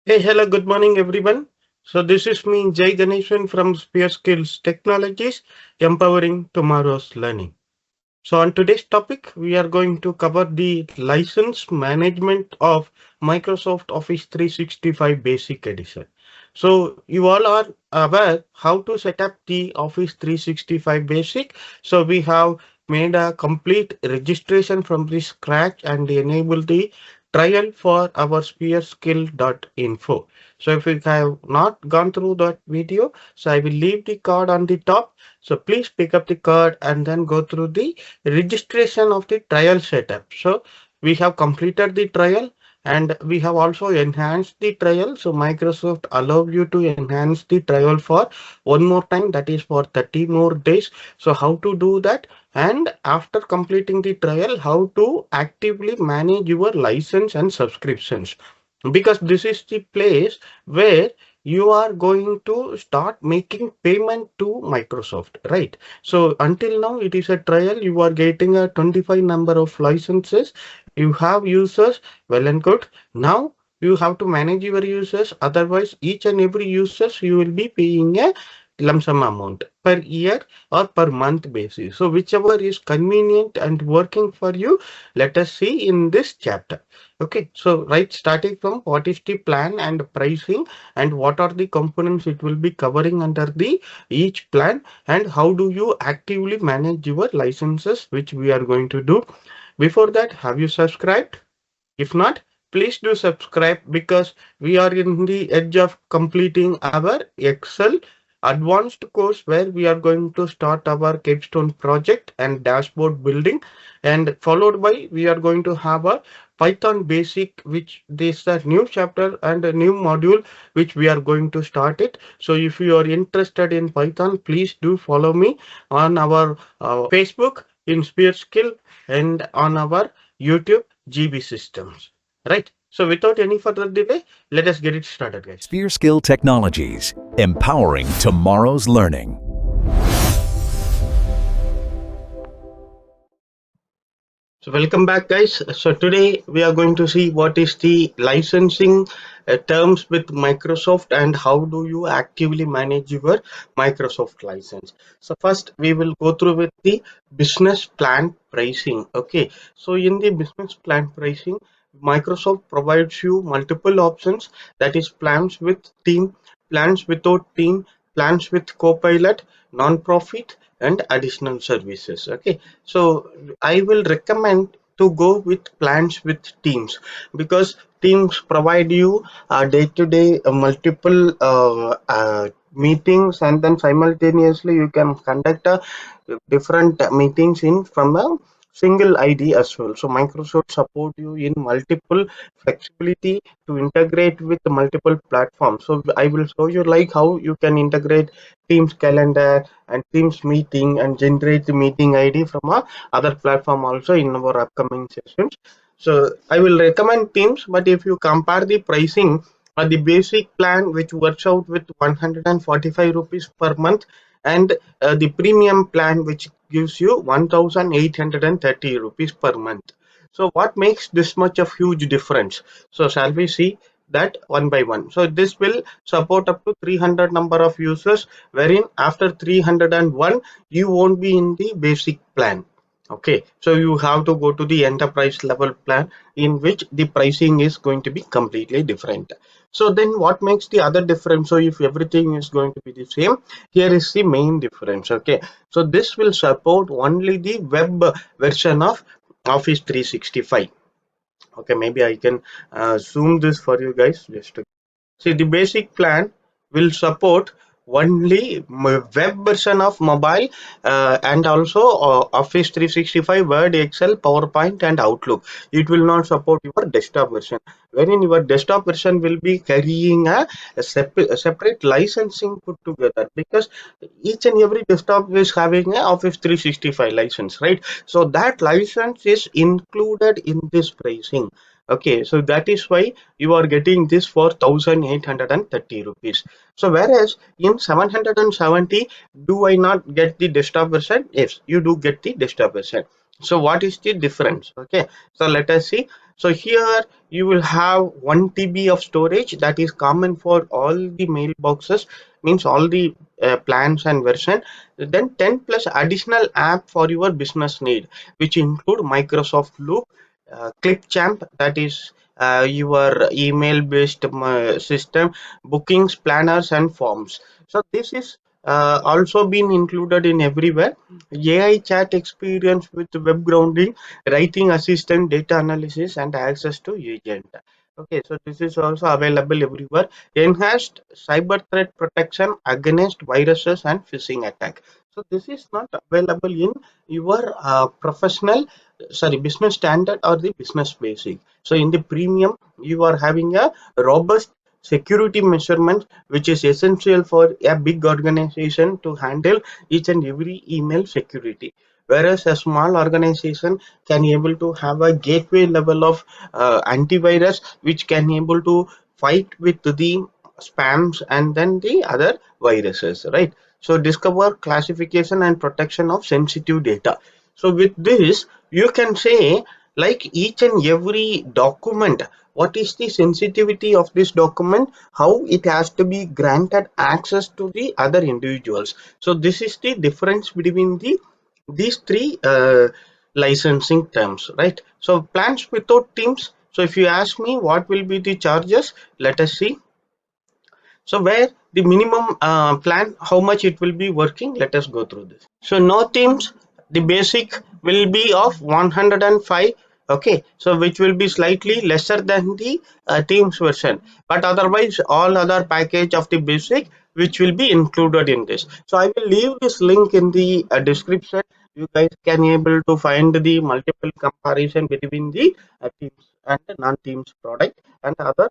Hey, hello, good morning, everyone. So, this is me, Jay Ganeshan from Spear Skills Technologies, empowering tomorrow's learning. So, on today's topic, we are going to cover the license management of Microsoft Office 365 Basic Edition. So, you all are aware how to set up the Office 365 Basic. So, we have made a complete registration from the scratch and enable the trial for our spearskill.info. So, if you have not gone through that video, so I will leave the card on the top. So please pick up the card and then go through the registration of the trial setup. So we have completed the trial and we have also enhanced the trial. So Microsoft allow you to enhance the trial for one more time, that is for 30 more days. So how to do that? And after completing the trial, how to actively manage your license and subscriptions, because this is the place where you are going to start making payment to Microsoft, right? So until now it is a trial. You are getting a 25 number of licenses. You have users, well and good. Now you have to manage your users. Otherwise, each and every users you will be paying a lump sum amount per year or per month basis. So whichever is convenient and working for you, let us see in this chapter. Okay, so right, starting from what is the plan and pricing and what are the components it will be covering under the each plan, and how do you actively manage your licenses, which we are going to do. Before that, have you subscribed? If not, please do subscribe, because we are in the edge of completing our Excel advanced course where we are going to start our capstone project and dashboard building, and followed by we are going to have a Python basic, which this is a new chapter and a new module which we are going to start it. So if you are interested in Python, please do follow me on our Facebook in Spear Skill and on our YouTube GB systems. Right. So without any further delay, let us get it started, guys. Spear Skill Technologies, empowering tomorrow's learning. So welcome back, guys. So today we are going to see what is the licensing terms with Microsoft and how do you actively manage your Microsoft license. So first we will go through with the business plan pricing. Okay. So in the business plan pricing, Microsoft provides you multiple options, that is plans with team, plans without team, plans with copilot, non-profit and additional services. Okay. So I will recommend to go with plans with teams, because teams provide you day-to-day multiple meetings, and then simultaneously you can conduct different meetings in from a single ID as well. So Microsoft support you in multiple flexibility to integrate with multiple platforms. So I will show you like how you can integrate Teams calendar and Teams meeting and generate the meeting ID from a other platform also in our upcoming sessions. So I will recommend Teams, but if you compare the pricing, the basic plan which works out with 145 rupees per month, and the premium plan which gives you 1830 rupees per month. So what makes this much of huge difference? So shall we see that one by one? So this will support up to 300 number of users, wherein after 301 you won't be in the basic plan. Okay, so you have to go to the enterprise level plan, in which the pricing is going to be completely different. So then what makes the other difference? So if everything is going to be the same, here is the main difference. Okay, so this will support only the web version of Office 365. Okay, maybe I can zoom this for you guys just to see. The basic plan will support only web version of mobile, and also Office 365, Word, Excel, PowerPoint, and Outlook. It will not support your desktop version, wherein your desktop version will be carrying a separate licensing put together, because each and every desktop is having a Office 365 license, right? So that license is included in this pricing. Okay, so that is why you are getting this for 1830 rupees. So whereas in 770, do I not get the desktop version? Yes, you do get the desktop version. So what is the difference? Okay, so let us see. So here you will have 1 TB of storage, that is common for all the mailboxes, means all the plans and version. Then 10 plus additional app for your business need, which include Microsoft Loop, Clipchamp, that is your email based system, bookings, planners, and forms. So this is also been included in everywhere. AI chat experience with web grounding, writing assistant, data analysis, and access to agent. Okay, so this is also available everywhere. Enhanced cyber threat protection against viruses and phishing attack. So this is not available in your professional, sorry, business standard or the business basic. So in the premium, you are having a robust security measurement, which is essential for a big organization to handle each and every email security, whereas a small organization can able to have a gateway level of antivirus, which can able to fight with the spams and then the other viruses, right? So discover, classification, and protection of sensitive data. So with this, you can say, like, each and every document, what is the sensitivity of this document, how it has to be granted access to the other individuals. So this is the difference between these three licensing terms, right? So plans without teams. So if you ask me what will be the charges, let us see. So where the minimum plan, how much it will be working, let us go through this. So no themes, the basic will be of 105. Okay, so which will be slightly lesser than the themes version, but otherwise all other package of the basic which will be included in this. So I will leave this link in the description. You guys can able to find the multiple comparison between the themes and the non-themes product and other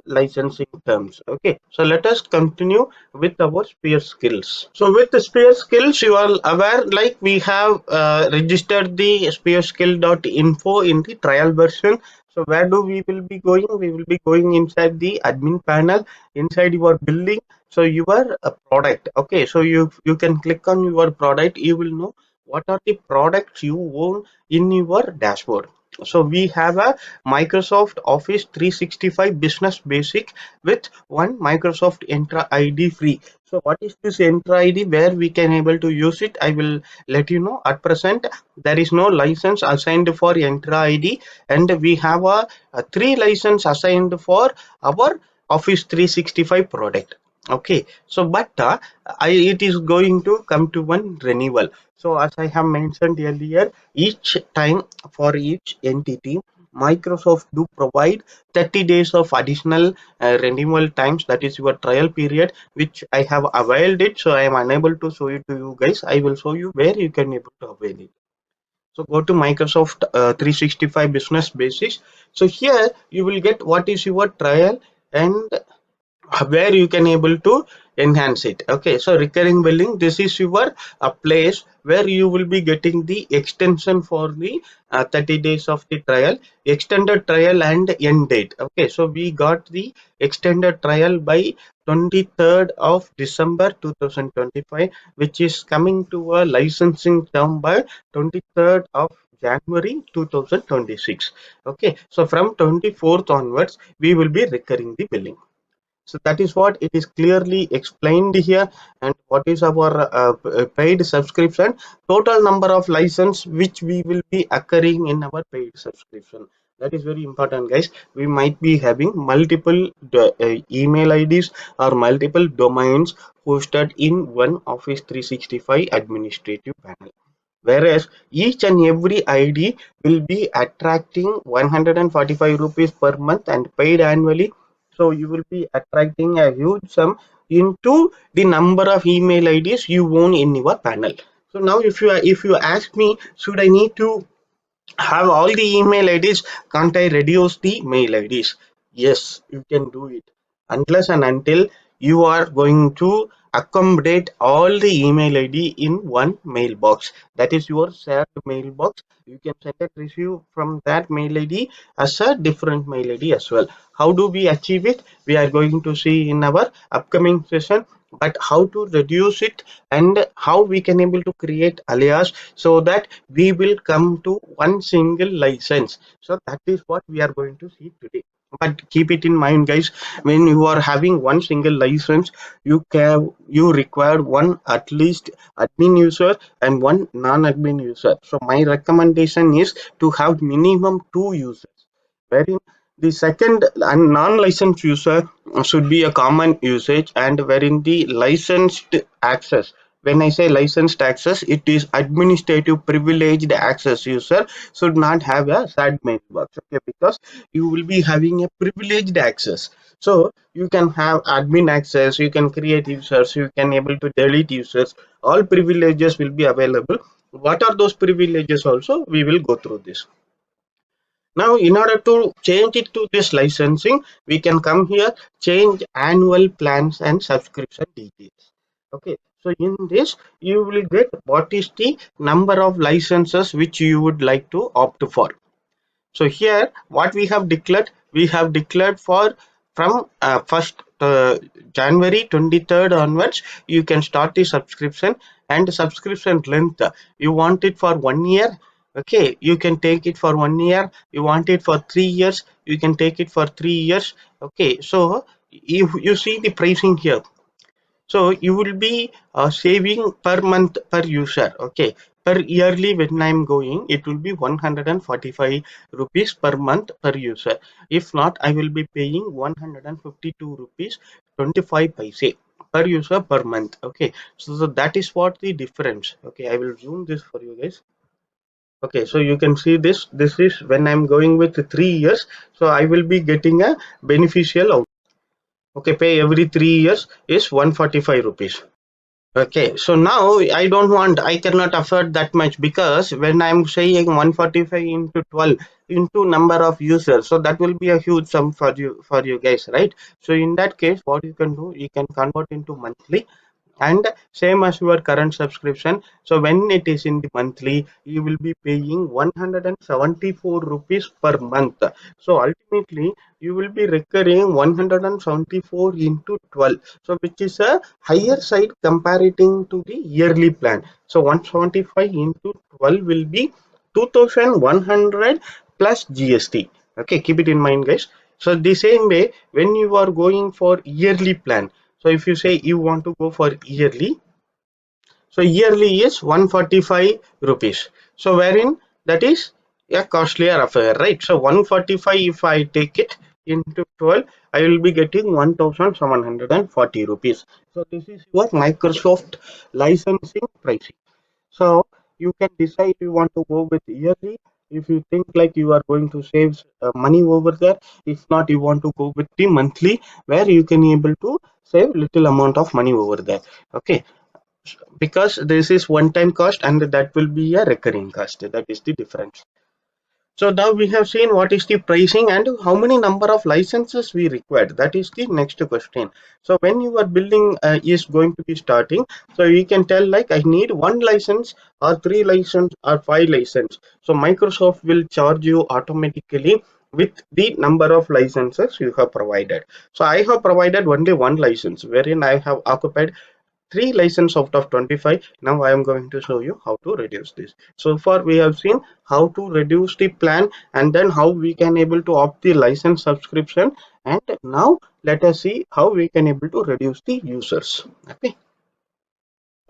licensing terms. Okay, so let us continue with our spear skills. So with the spear skills, you are aware, like, we have registered the spearskill.info in the trial version. So where do we will be going? We will be going inside the admin panel, inside your billing. So your product. Okay, so you can click on your product. You will know what are the products you own in your dashboard. So we have a Microsoft Office 365 Business Basic with one Microsoft Entra ID free. So what is this Entra ID? Where we can able to use it? I will let you know. At present, there is no license assigned for Entra ID, and we have a three license assigned for our Office 365 product. Okay, so but it is going to come to one renewal. So as I have mentioned earlier, each time for each entity, Microsoft do provide 30 days of additional renewal times, that is your trial period, which I have availed it. So I am unable to show it to you guys. I will show you where you can able to avail it. So go to Microsoft 365 Business Basics. So here you will get what is your trial and where you can able to enhance it. Okay, so recurring billing, this is your place where you will be getting the extension for the 30 days of the trial, extended trial and end date. Okay, so we got the extended trial by 23rd of December 2025, which is coming to a licensing term by 23rd of January 2026. Okay, so from 24th onwards we will be recurring the billing. So that is what it is clearly explained here. And what is our paid subscription? Total number of license which we will be occurring in our paid subscription. That is very important, guys. We might be having multiple email IDs or multiple domains hosted in one Office 365 administrative panel, whereas each and every ID will be attracting 145 rupees per month and paid annually. So you will be attracting a huge sum into the number of email IDs you own in your panel. So now if you ask me, should I need to have all the email IDs? Can't I reduce the mail IDs? Yes, you can do it, unless and until you are going to accommodate all the email ID in one mailbox. That is your shared mailbox. You can send and receive from that mail ID as a different mail ID as well. How do we achieve it? We are going to see in our upcoming session. But how to reduce it and how we can able to create alias so that we will come to one single license. So that is what we are going to see today. But keep it in mind, guys, when you are having one single license, you require one at least admin user and one non-admin user. So my recommendation is to have minimum two users, wherein the second and non-licensed user should be a common usage, and wherein the licensed access, when I say licensed access, it is administrative privileged access user should not have a sad mailbox. Okay, because you will be having a privileged access. So you can have admin access, you can create users, you can able to delete users. All privileges will be available. What are those privileges? Also, we will go through this. Now, in order to change it to this licensing, we can come here, change annual plans and subscription details. Okay, so in this, you will get what is the number of licenses which you would like to opt for. So here, what we have declared for from 1st January 23rd onwards, you can start the subscription, and subscription length. You want it for 1 year. Okay, you can take it for 1 year. You want it for 3 years, you can take it for 3 years. Okay, so if you see the pricing here, so you will be saving per month per user. Okay, per yearly when I'm going, it will be 145 rupees per month per user. If not, I will be paying 152 rupees 25 paise per user per month. Okay, so that is what the difference. Okay, I will zoom this for you guys. Okay, so you can see this. This is when I'm going with 3 years. So I will be getting a beneficial out. Okay, pay every 3 years is 145 rupees. Okay, so now I cannot afford that much, because when I'm saying 145 into 12 into number of users, so that will be a huge sum for you guys, right? So in that case, what you can do, you can convert into monthly, and same as your current subscription. So when it is in the monthly, you will be paying 174 rupees per month. So ultimately you will be recurring 174 into 12, so which is a higher side comparating to the yearly plan. So 175 into 12 will be 2100 plus GST. Okay, keep it in mind, guys. So the same way, when you are going for yearly plan, so if you say you want to go for yearly, so yearly is 145 rupees. So wherein that is a costlier affair, right? So 145, if I take it into 12, I will be getting 1740 rupees. So this is your Microsoft licensing pricing. So you can decide if you want to go with yearly, if you think like you are going to save money over there. If not, you want to go with the monthly, where you can able to save little amount of money over there. Okay, because this is one time cost and that will be a recurring cost. That is the difference. So now we have seen what is the pricing and how many number of licenses we required. That is the next question. So when your building is going to be starting, so you can tell like I need one license or three license or five license. So Microsoft will charge you automatically with the number of licenses you have provided. So I have provided only one license, wherein I have occupied three license out of 25. Now I am going to show you how to reduce this. So far we have seen how to reduce the plan, and then how we can able to opt the license subscription, and now let us see how we can able to reduce the users. Okay.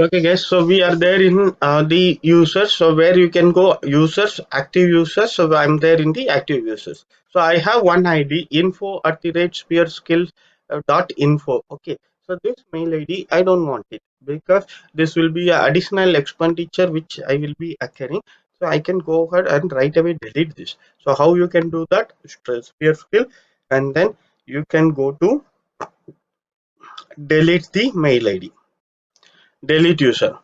Okay, guys, so we are there in the users. So where you can go users, active users. So I'm there in the active users. So I have one ID, info at the rate sphere skills dot info. Okay, so this mail ID I don't want it, because this will be a additional expenditure which I will be occurring. So I can go ahead and right away delete this. So how you can do that? Sphere skill, and then you can go to delete the mail ID, delete user.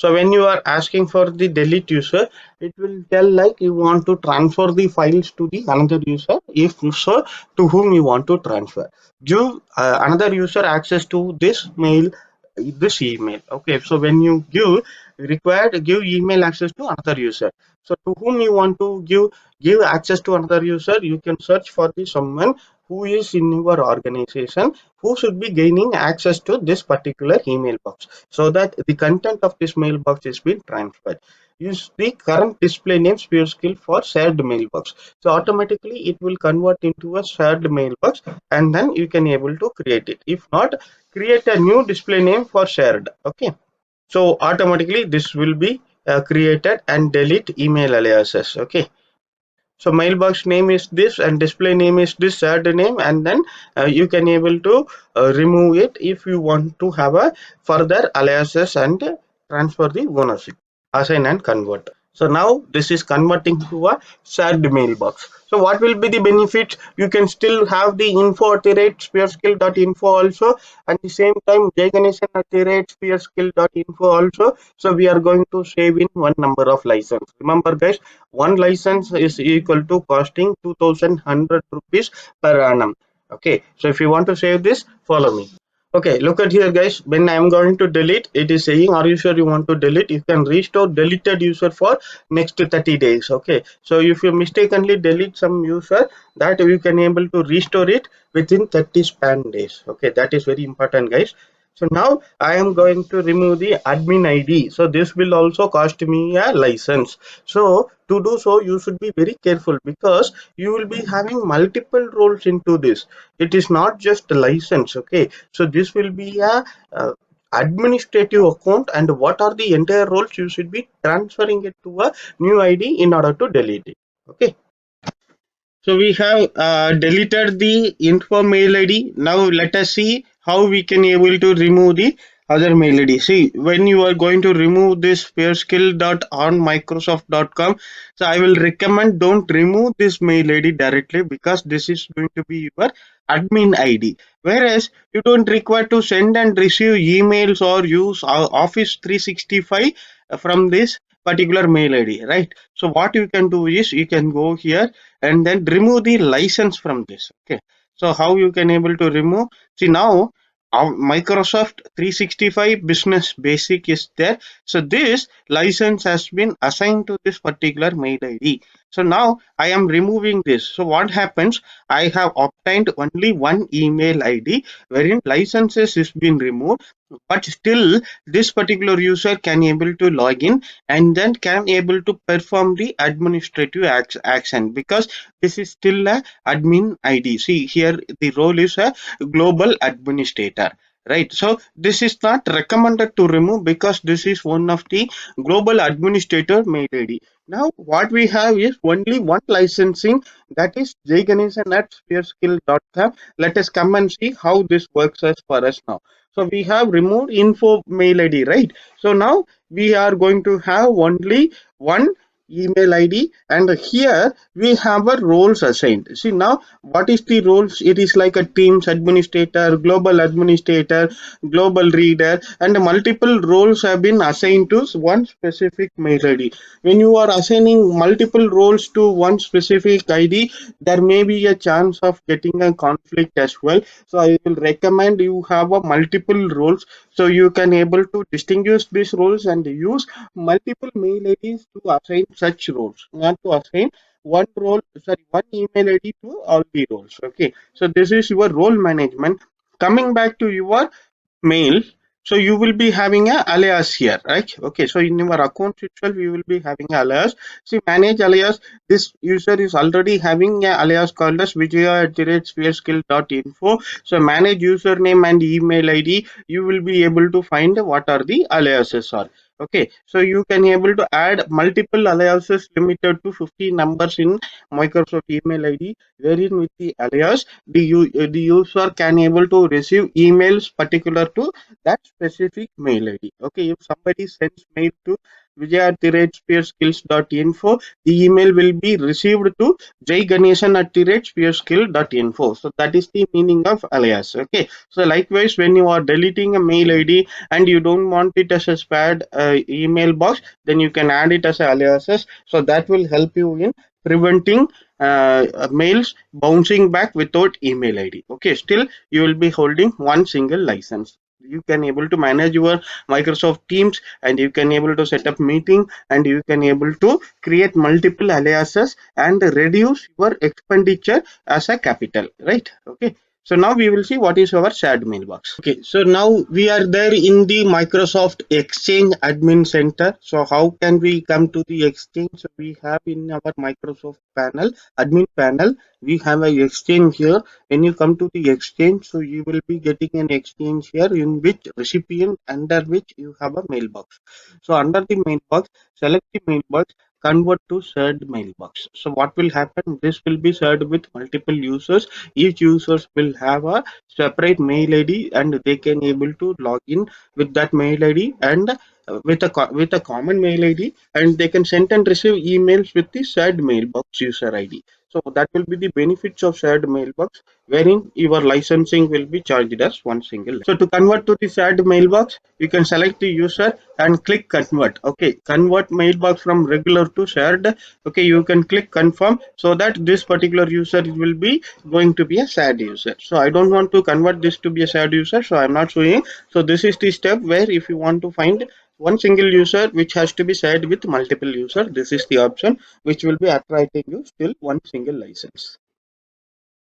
So when you are asking for the delete user, it will tell like you want to transfer the files to the another user. If so, to whom you want to transfer. Give another user access to this mail, this email. Okay, so when you give email access to another user. So to whom you want to give access to another user, you can search for the someone who is in your organization who should be gaining access to this particular email box, so that the content of this mailbox is being transferred. Use the current display name sphere skill for shared mailbox. So automatically it will convert into a shared mailbox, and then you can able to create it. If not, create a new display name for shared. Okay. So automatically this will be created, and delete email aliases. Okay. So mailbox name is this and display name is this shared name, and then you can able to remove it if you want to have a further aliases and transfer the ownership, assign and convert. So now this is converting to a shared mailbox. So what will be the benefits? You can still have the info at the rate spearskill.info also, and the same time jganesan at the rate spearskill.info also. So we are going to save in one number of license. Remember guys, one license is equal to costing 2100 rupees per annum. Okay, so if you want to save this, follow me. Okay, look at here guys, when I'm going to delete, it is saying are you sure you want to delete. You can restore deleted user for next 30 days. Okay, so if you mistakenly delete some user, that you can able to restore it within 30 span days. Okay, that is very important guys. So now I am going to remove the admin ID. So this will also cost me a license. So to do so, you should be very careful, because you will be having multiple roles into this. It is not just a license. Okay. So this will be a administrative account, and what are the entire roles you should be transferring it to a new ID in order to delete it. Okay. So we have deleted the info mail ID. Now let us see how we can able to remove the other mail ID. See, when you are going to remove this fairskill.onmicrosoft.com, so I will recommend don't remove this mail ID directly, because this is going to be your admin ID. Whereas you don't require to send and receive emails or use Office 365 from this particular mail ID, right? So what you can do is you can go here and then remove the license from this. Okay, so how you can able to remove? See, now Microsoft 365 business basic is there, so this license has been assigned to this particular mail ID. So now I am removing this. So what happens? I have obtained only one email ID wherein licenses is been removed, but still this particular user can able to log in and then can able to perform the administrative action, because this is still a admin ID. See here, the role is a global administrator, right? So this is not recommended to remove, because this is one of the global administrator mail ID. Now what we have is only one licensing, that is jganesan at spearskill.com. Let us come and see how this works as for us now. So we have removed info mail ID, right? So now we are going to have only one email ID, and here we have a roles assigned. See now what is the roles? It is like a teams administrator, global administrator, global reader, and multiple roles have been assigned to one specific mail ID. When you are assigning multiple roles to one specific ID, there may be a chance of getting a conflict as well. So I will recommend you have a multiple roles, so you can able to distinguish these roles and use multiple mail IDs to assign such roles, not to assign one role, sorry, one email ID to all the roles. Okay, so this is your role management. Coming back to your mail, so you will be having a alias here, right? Okay, so in your account itself you will be having alias. See, manage alias, this user is already having a alias called as vijaya@spearskill.info. So manage username and email ID, you will be able to find what are the aliases are. Okay, so you can able to add multiple aliases limited to 50 numbers in Microsoft email ID, wherein with the alias the user can able to receive emails particular to that specific mail ID. Okay, if somebody sends mail to vijay@spearskills.info. The email will be received to jganesan@spearskill.info. So that is the meaning of alias. Okay. So likewise, when you are deleting a mail ID and you don't want it as a spared email box, then you can add it as aliases. So that will help you in preventing mails bouncing back without email ID. Okay, still you will be holding one single license. You can able to manage your Microsoft Teams, and you can able to set up meeting, and you can able to create multiple aliases and reduce your expenditure as a capital, right? Okay. So now we will see what is our shared mailbox. Okay, so now we are there in the Microsoft Exchange admin center. So how can we come to the Exchange? So we have in our Microsoft panel, admin panel, we have a Exchange here. When you come to the Exchange, so you will be getting an Exchange here in which recipient under which you have a mailbox. So under the mailbox, select the mailbox, convert to shared mailbox. So what will happen? This will be shared with multiple users. Each users will have a separate mail ID, and they can able to log in with that mail ID, and with a common mail ID, and they can send and receive emails with the shared mailbox user ID. So that will be the benefits of shared mailbox, wherein your licensing will be charged as one single. So to convert to the shared mailbox, you can select the user and click convert. Okay, convert mailbox from regular to shared. Okay, you can click confirm, so that this particular user will be going to be a shared user. So I don't want to convert this to be a shared user, so I'm not showing. So this is the step where if you want to find one single user which has to be shared with multiple user, this is the option which will be attracting you still one single license.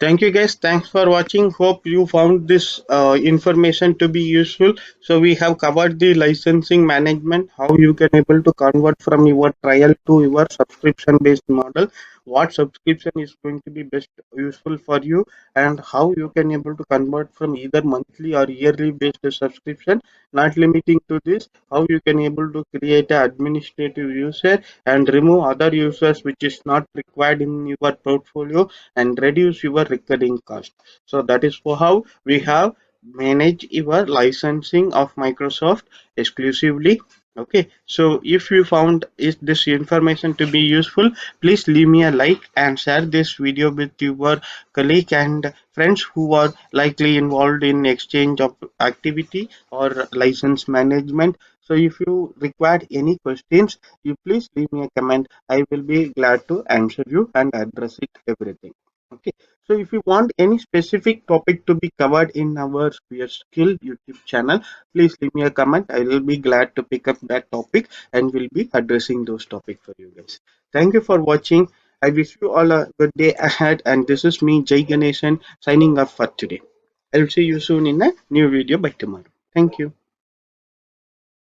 Thank you guys. Thanks for watching. Hope you found this information to be useful. So we have covered the licensing management, how you can able to convert from your trial to your subscription based model, what subscription is going to be best useful for you, and how you can able to convert from either monthly or yearly based subscription. Not limiting to this, how you can able to create an administrative user and remove other users which is not required in your portfolio, and reduce your recurring cost. So that is for how we have managed your licensing of Microsoft exclusively. Okay, so if you found is this information to be useful, please leave me a like and share this video with your colleague and friends who are likely involved in exchange of activity or license management. So if you require any questions, you please leave me a comment. I will be glad to answer you and address it everything. Okay, so if you want any specific topic to be covered in our Sphere Skill YouTube channel, please leave me a comment. I will be glad to pick up that topic and will be addressing those topics for you guys. Thank you for watching. I wish you all a good day ahead, and this is me, Jai Ganeshan, signing off for today. I'll see you soon in a new video by tomorrow. Thank you.